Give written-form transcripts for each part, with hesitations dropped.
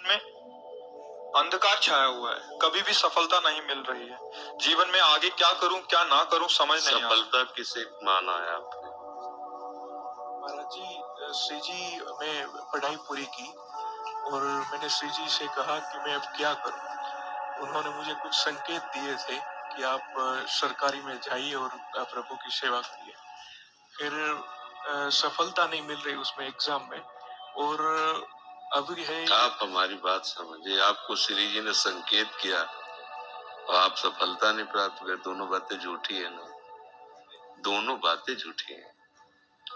में अंधकार छाया हुआ है, कभी भी सफलता नहीं मिल रही है। जीवन में आगे क्या करूं क्या ना करूं समझ नहीं आ रहा। सफलता किसे माना है आपने? महाराज जी, श्री जी मैं पढ़ाई पूरी की और मैंने श्री जी से कहा कि मैं अब क्या करूं। उन्होंने मुझे कुछ संकेत दिए थे कि आप सरकारी में जाइए और प्रभु की सेवा करिए। फिर सफलता नहीं मिल रही उसमें एग्जाम में, और अभी है। आप हमारी बात समझिए, आपको श्री जी ने संकेत किया और आप सफलता नहीं प्राप्त कर, दोनों बातें झूठी है ना, दोनों बातें झूठी हैं।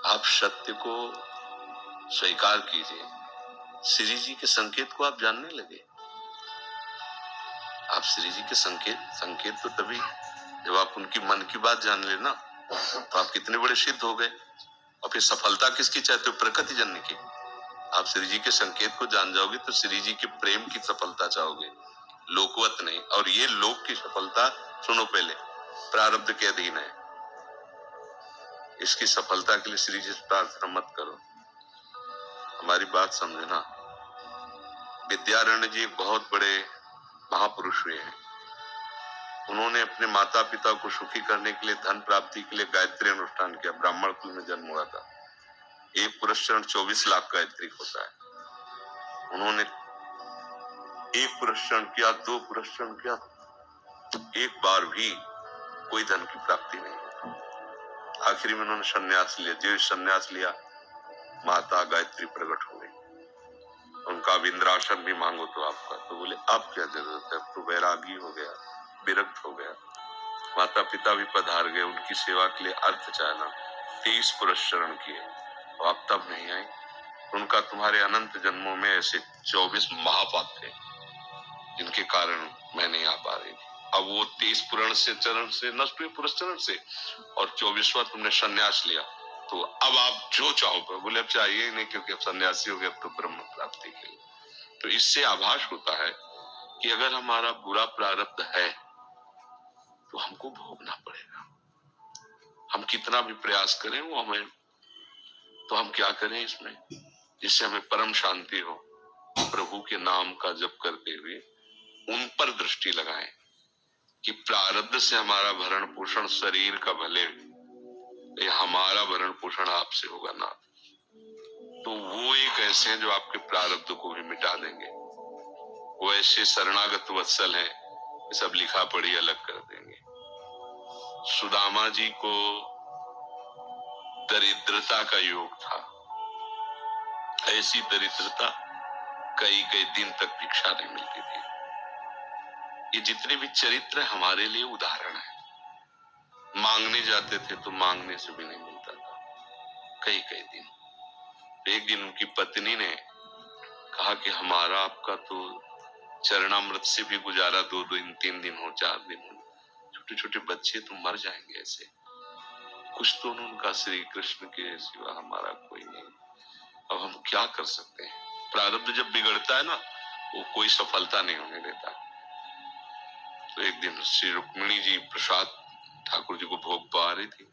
आप सत्य को स्वीकार कीजिए। श्री जी के संकेत को आप जानने लगे। आप श्री जी के संकेत तो तभी जब आप उनकी मन की बात जान लेना, तो आप कितने बड़े सिद्ध हो गए। और फिर सफलता किसकी चाहते हो? प्रकृति जन्य की। आप श्री जी के संकेत को जान जाओगे तो श्री जी के प्रेम की सफलता चाहोगे, लोकवत नहीं। और ये लोक की सफलता, सुनो पहले, प्रारब्ध के अधीन है। इसकी सफलता के लिए श्री जी से प्रार्थना मत करो। हमारी बात समझना। विद्यारण्य जी एक बहुत बड़े महापुरुष हुए हैं। उन्होंने अपने माता पिता को सुखी करने के लिए, धन प्राप्ति के लिए गायत्री अनुष्ठान किया। ब्राह्मण कुल में जन्म हुआ था। एक पुरस्चरण 24 लाख गायत्री होता है। उन्होंने एक पुरस्चरण किया, 2 पुरस्चरण किया, एक बार भी कोई धन की प्राप्ति नहीं। आखिरी में उन्होंने संन्यास लिया। जो संन्यास लिया, माता गायत्री प्रकट हो गई। उनका इंद्रासन भी मांगो तो आपका, तो बोले अब क्या जरूरत है, अब तो वैरागी हो गया, विरक्त हो गया। माता पिता भी पधार गए उनकी सेवा के लिए अर्थ चाहना। 23 पुरस्चरण किए और आप तब नहीं आए। उनका तुम्हारे अनंत जन्मों में ऐसे 24 महापाप थे जिनके कारण मैं नहीं आ पा रही थी। अब वो 23 पुरण से चरण से नष्ट हुए, पुरस्चरण से, और 24वां तुमने संन्यास लिया। तो अब आप जो चाहो, बोले अब चाहिए ही नहीं, क्योंकि अब सन्यासी हो गए, अब तो ब्रह्म प्राप्ति के लिए। तो इससे आभास होता है कि अगर हमारा बुरा प्रारब्ध है तो हमको भोगना पड़ेगा। हम कितना भी प्रयास करें वो हमें, तो हम क्या करें इसमें, जिससे हमें परम शांति हो। प्रभु के नाम का जप करते हुए उन पर दृष्टि लगाएं कि प्रारब्ध से हमारा भरण पोषण शरीर का भले, हमारा भरण पोषण आपसे होगा ना। तो वो एक ऐसे हैं जो आपके प्रारब्ध को भी मिटा देंगे। वो ऐसे शरणागत वत्सल हैं, सब लिखा पढ़ी अलग कर देंगे। सुदामा जी को दरिद्रता का योग था। ऐसी दरिद्रता, कई कई दिन तक भिक्षा नहीं मिलती थी। ये जितने भी चरित्र हमारे लिए उदाहरण है। मांगने जाते थे तो मांगने से भी नहीं मिलता था, कई कई दिन। एक दिन उनकी पत्नी ने कहा कि हमारा आपका तो चरणामृत से भी गुजारा 2 दिन 3 दिन हो, 4 दिन हो, छोटे छोटे बच्चे तो मर जाएंगे ऐसे। कुछ तो उनका श्री कृष्ण के सिवा हमारा कोई नहीं। अब हम क्या कर सकते हैं? प्रारब्ध जब बिगड़ता है ना, वो कोई सफलता नहीं होने देता। तो एक दिन श्री रुक्मिणी जी प्रसाद ठाकुर जी को भोग पा रही थी,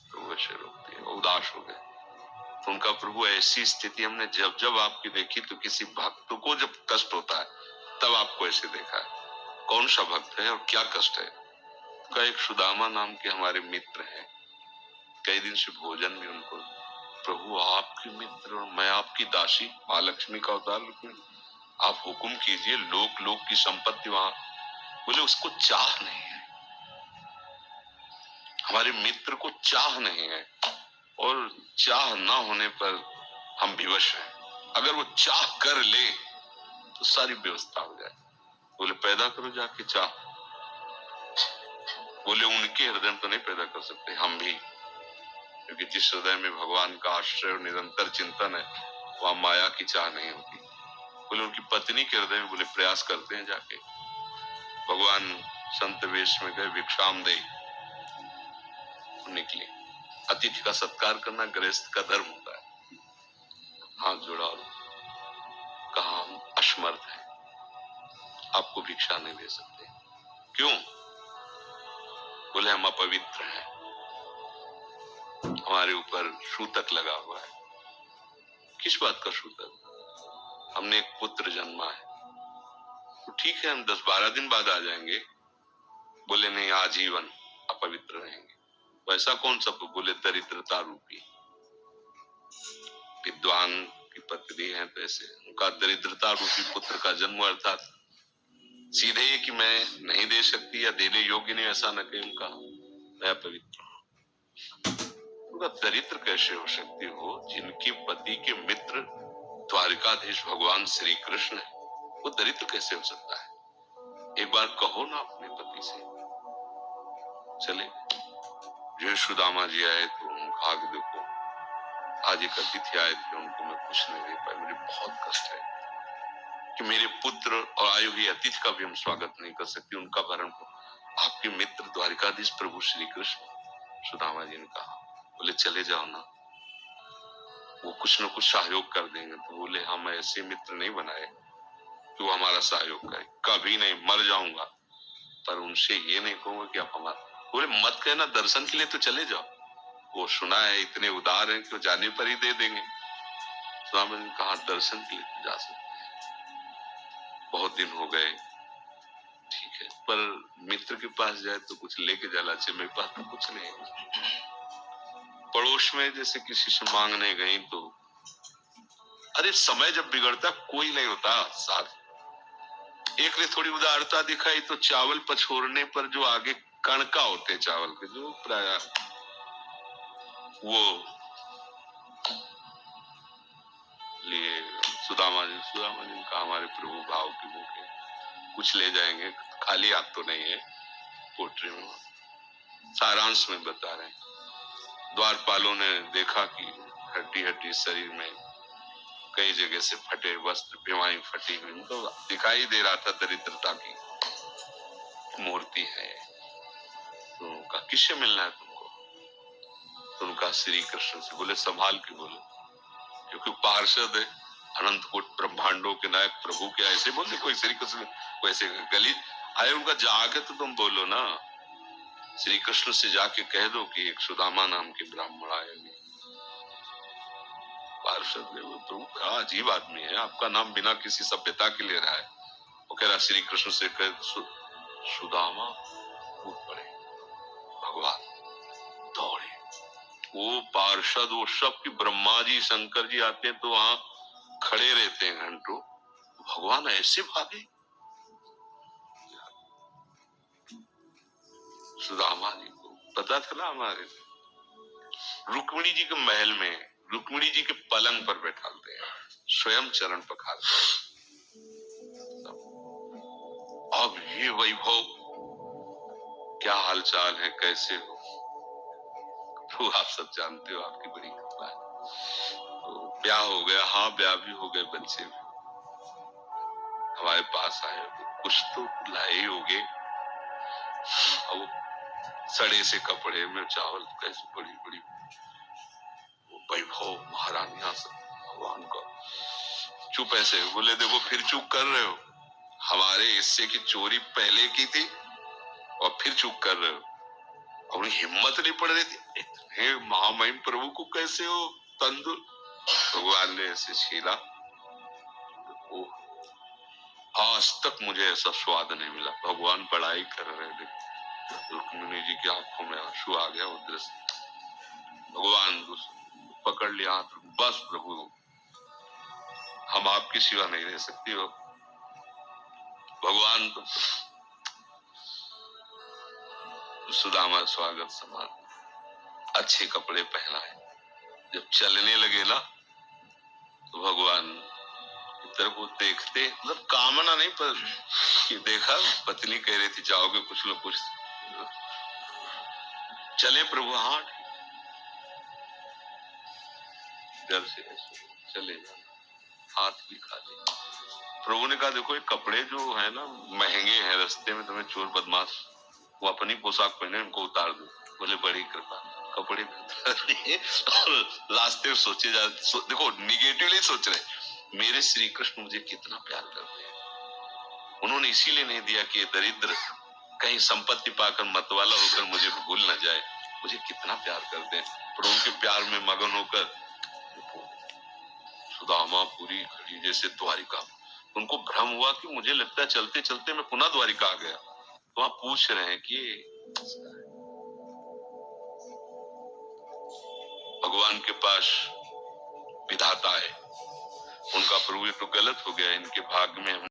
तो वैसे रोकती है, उदास हो गए। तो उनका प्रभु ऐसी स्थिति हमने जब जब आपकी देखी, तो किसी भक्त को जब कष्ट होता है तब आपको ऐसे देखा है। कौन सा भक्त है और क्या कष्ट है? का एक सुदामा नाम के हमारे मित्र हैं, कई दिन से भोजन भी उनको, प्रभु आपके मित्र और मैं आपकी दासी, माँ लक्ष्मी का अवतार रुक्मिणी, आप हुक्म कीजिए, लोक लोक की संपत्ति वहां। बोले उसको चाह नहीं है, हमारे मित्र को चाह नहीं है, और चाह ना होने पर हम विवश हैं। अगर वो चाह कर ले तो सारी व्यवस्था हो जाए। बोले पैदा करो जाके चाह। बोले उनके हृदय में तो नहीं पैदा कर सकते, हम भी, क्योंकि जिस हृदय में भगवान का आश्रय और निरंतर चिंतन है, वहां माया की चाह नहीं होती। बोले उनकी पत्नी के हृदय में, बोले प्रयास करते हैं जाके। भगवान संत वेश में गए, भिक्षाम दे निकले। अतिथि का सत्कार करना गृहस्थ का धर्म होता है। हाथ जोड़ा और कहा हम असमर्थ हैं, आपको भिक्षा नहीं दे सकते। क्यों? बोले हम अपवित्र हैं, हमारे ऊपर सूतक लगा हुआ है। किस बात का सूतक? हमने एक पुत्र जन्मा है, तो ठीक है, हम 10-12 दिन बाद आ जाएंगे। बोले नहीं, आजीवन अपवित्र रहेंगे। वैसा कौन सा? बोले दरिद्रता रूपी। विद्वान की पत्नी है, तो ऐसे उनका दरिद्रता रूपी पुत्र का जन्म, अर्थात सीधे ही कि मैं नहीं दे सकती या देने योग्य नहीं, ऐसा न कहे उनका, मैं अपवित्र हूं। उनका दरिद्र कैसे हो सकती हो? जिनके पति के मित्र द्वारिकाधीश भगवान श्री कृष्ण है, वो दरिद्र कैसे हो सकता है? एक बार कहो ना अपने पति से। चले जो सुदामा जी आए तो उनका आगे देखो, आज एक अतिथि आए थे, उनको मैं कुछ नहीं दे पाया, मुझे बहुत कष्ट है कि मेरे पुत्र और आए हुए अतिथि का भी हम स्वागत नहीं कर सकते, उनका भरण को आपके मित्र द्वारिकाधीश प्रभु श्री कृष्ण। सुदामा जी ने कहा, बोले चले जाओ ना, वो कुछ न कुछ सहयोग कर देंगे। तो बोले हम ऐसे मित्र नहीं बनाए कि वो हमारा सहयोग करे, कभी नहीं, मर जाऊंगा पर उनसे ये नहीं कहूंगा कि आप हमारा। बोले मत कहना, दर्शन के लिए तो चले जाओ, वो सुना है इतने उदार हैं कि वो जाने पर ही दे देंगे। स्वामी ने कहा दर्शन के लिए तो जा सकते, बहुत दिन हो गए, ठीक है, पर मित्र के पास जाए तो कुछ लेके जाना चाहिए, मेरे पास तो कुछ नहीं है। पड़ोस में जैसे किसी से मांगने गई तो, अरे समय जब बिगड़ता कोई नहीं होता साथ। एक ने थोड़ी उदारता दिखाई तो चावल पछोड़ने पर जो आगे कणका होते चावल के, जो प्राय वो लिए सुदामा जी कहा हमारे प्रभु भाव की भूखे, कुछ ले जाएंगे, खाली हाथ तो नहीं है। पोट्री में सारांश में बता रहे हैं, द्वारपालों ने देखा कि हड्डी हड्डी शरीर में कई जगह से फटे वस्त्र, भिवाई फटी हुई, तो दिखाई दे रहा था दरिद्रता की मूर्ति है। तो उनका किससे मिलना है तुमको? तो उनका श्री कृष्ण से। बोले संभाल के बोलो, क्योंकि पार्षद है, अनंत कोट ब्रह्मांडों के नायक प्रभु के ऐसे बोलते कोई श्री कृष्ण वैसे गली आए। उनका जाके तो तुम बोलो ना, श्री कृष्ण से जाके कह दो कि एक सुदामा नाम के ब्राह्मण आए। पार्षद ने, वो प्रभु बड़ा अजीब आदमी है, आपका नाम बिना किसी सभ्यता के ले रहा है। वो कह रहा श्री कृष्ण से कह सुदामा, उठ पड़े, भगवान दौड़े। वो पार्षद, वो सब की ब्रह्मा जी शंकर जी आते हैं तो वहां खड़े रहते हैं घंटों, भगवान ऐसे भागे। सुदामा जी को पता था ना, हमारे रुक्मिणी जी के महल में रुक्मिणी जी के पलंग पर बैठाते हैं, स्वयं चरण पखारते हैं। अब ये वैभव, क्या हालचाल है, कैसे हो? तो आप सब जानते हो, आपकी बड़ी कृपा है। तो ब्याह हो गया, हाँ ब्याह भी हो गए, बच्चे भी हमारे पास आए, कुछ तो लाए हो गए। अब सड़े से कपड़े में चावल, कैसे बड़ी बड़ी वैभव, महारानियां सब भगवान का। चुप ऐसे बोले, देखो फिर चुप कर रहे हो, हमारे हिस्से की चोरी पहले की थी और फिर चुप कर रहे हो। और हिम्मत नहीं पड़ रही थी, इतने महामहिम प्रभु को कैसे हो तंदुर। भगवान ने ऐसे छीला, आज तक मुझे ऐसा स्वाद नहीं मिला। भगवान बड़ाई कर रहे थे, रुक्मिणी जी की आंखों में आंसू आ गया, वो दृश्य। भगवान पकड़ लिया हाथ, बस प्रभु हम आपकी सिवा नहीं रह सकती हो। भगवान तो सुदामा स्वागत समान अच्छे कपड़े पहनाए, जब चलने लगे ना तो भगवान इधर को देखते, मतलब कामना नहीं, पर कि देखा पत्नी कह रही थी जाओगे कुछ लोग कुछ चले प्रभु, हाँ डर से चले जाना, हाथ भी खाली। प्रभु ने कहा देखो ये कपड़े जो है ना महंगे हैं, रास्ते में तुम्हें चोर बदमाश वो अपनी पोशाक पहने, उनको उतार दो। बोले बड़ी कृपा, कपड़े और रास्ते में सोचे देखो निगेटिवली सोच रहे, मेरे श्री कृष्ण मुझे कितना प्यार करते हैं। उन्होंने इसीलिए नहीं दिया कि दरिद्र कहीं संपत्ति पाकर मतवाला होकर मुझे भूल न जाए, मुझे कितना प्यार करते हैं। प्रभु के प्यार में मगन होकर सुदामा पूरी खड़ी जैसे द्वारिका, उनको भ्रम हुआ कि मुझे लगता है चलते चलते मैं पुनः द्वारिका आ गया। तो आप पूछ रहे हैं कि भगवान के पास विधाता है, उनका प्रभु ये तो गलत हो गया, इनके भाग्य में